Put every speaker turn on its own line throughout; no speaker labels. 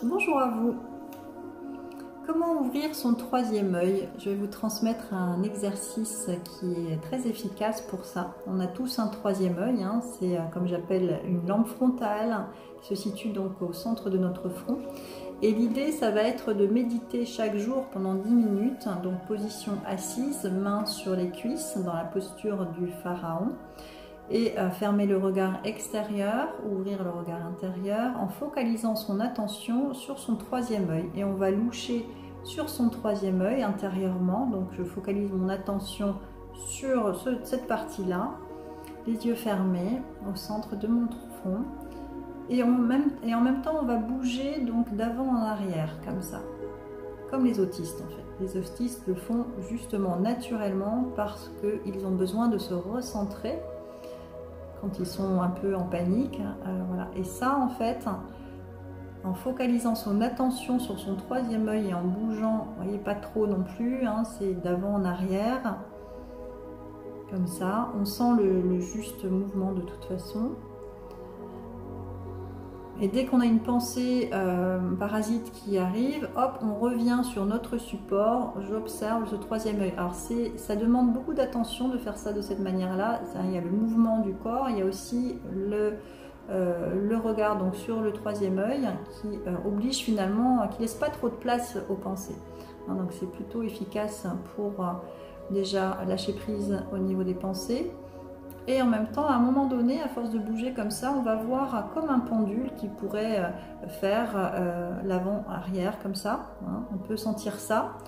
Bonjour à vous. Comment ouvrir son troisième œil? Je vais vous transmettre un exercice qui est très efficace pour ça. On a tous un troisième œil, hein. C'est comme j'appelle une lampe frontale qui se situe donc au centre de notre front. Et l'idée, ça va être de méditer chaque jour pendant 10 minutes, donc position assise, main sur les cuisses dans la posture du pharaon. Et fermer le regard extérieur, ouvrir le regard intérieur en focalisant son attention sur son troisième œil. Et on va loucher sur son troisième œil intérieurement. Donc je focalise mon attention sur cette partie-là, les yeux fermés au centre de mon front. Et en même temps, on va bouger donc d'avant en arrière, comme ça. Comme les autistes en fait. Les autistes le font justement naturellement parce qu'ils ont besoin de se recentrer quand ils sont un peu en panique. Voilà. Et ça, en fait, en focalisant son attention sur son troisième œil et en bougeant, vous voyez, pas trop non plus, hein, c'est d'avant en arrière, comme ça. On sent le juste mouvement de toute façon. Et dès qu'on a une pensée parasite qui arrive, hop, on revient sur notre support, j'observe ce troisième œil. Alors ça demande beaucoup d'attention de faire ça de cette manière-là. Il y a le mouvement du corps, il y a aussi le regard donc sur le troisième œil qui oblige finalement, qui laisse pas trop de place aux pensées. Hein, donc c'est plutôt efficace pour déjà lâcher prise au niveau des pensées. Et en même temps, à un moment donné, à force de bouger comme ça, on va voir comme un pendule qui pourrait faire l'avant-arrière comme ça. Hein. On peut sentir ça.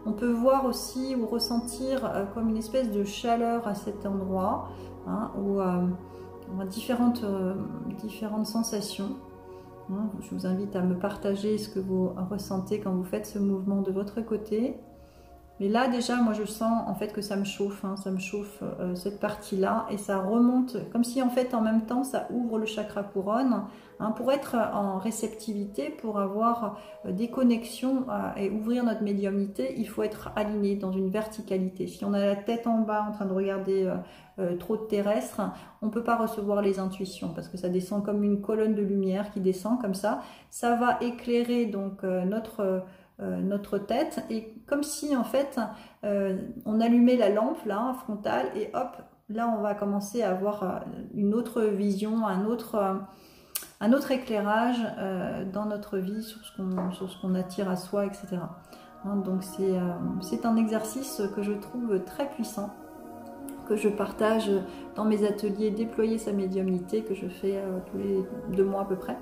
On peut voir aussi ou ressentir comme une espèce de chaleur à cet endroit, hein, où on a différentes sensations. Hein. Je vous invite à me partager ce que vous ressentez quand vous faites ce mouvement de votre côté. Mais là déjà, moi je sens en fait que ça me chauffe, hein, ça me chauffe cette partie-là et ça remonte, comme si en fait en même temps ça ouvre le chakra couronne, hein, pour être en réceptivité, pour avoir des connexions et ouvrir notre médiumnité, il faut être aligné dans une verticalité. Si on a la tête en bas en train de regarder trop de terrestre, on ne peut pas recevoir les intuitions parce que ça descend comme une colonne de lumière qui descend comme ça. Ça va éclairer donc notre tête et comme si en fait on allumait la lampe là frontale et hop là on va commencer à avoir une autre vision, un autre éclairage dans notre vie sur ce qu'on attire à soi, etc. Hein, donc c'est un exercice que je trouve très puissant, que je partage dans mes ateliers déployer sa médiumnité que je fais tous les 2 mois à peu près.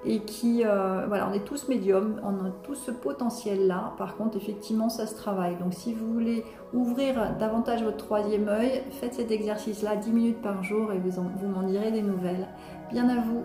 Et qui, voilà, on est tous médiums, on a tous ce potentiel-là. Par contre, effectivement, ça se travaille. Donc, si vous voulez ouvrir davantage votre troisième œil, faites cet exercice-là 10 minutes par jour et vous m'en direz des nouvelles. Bien à vous.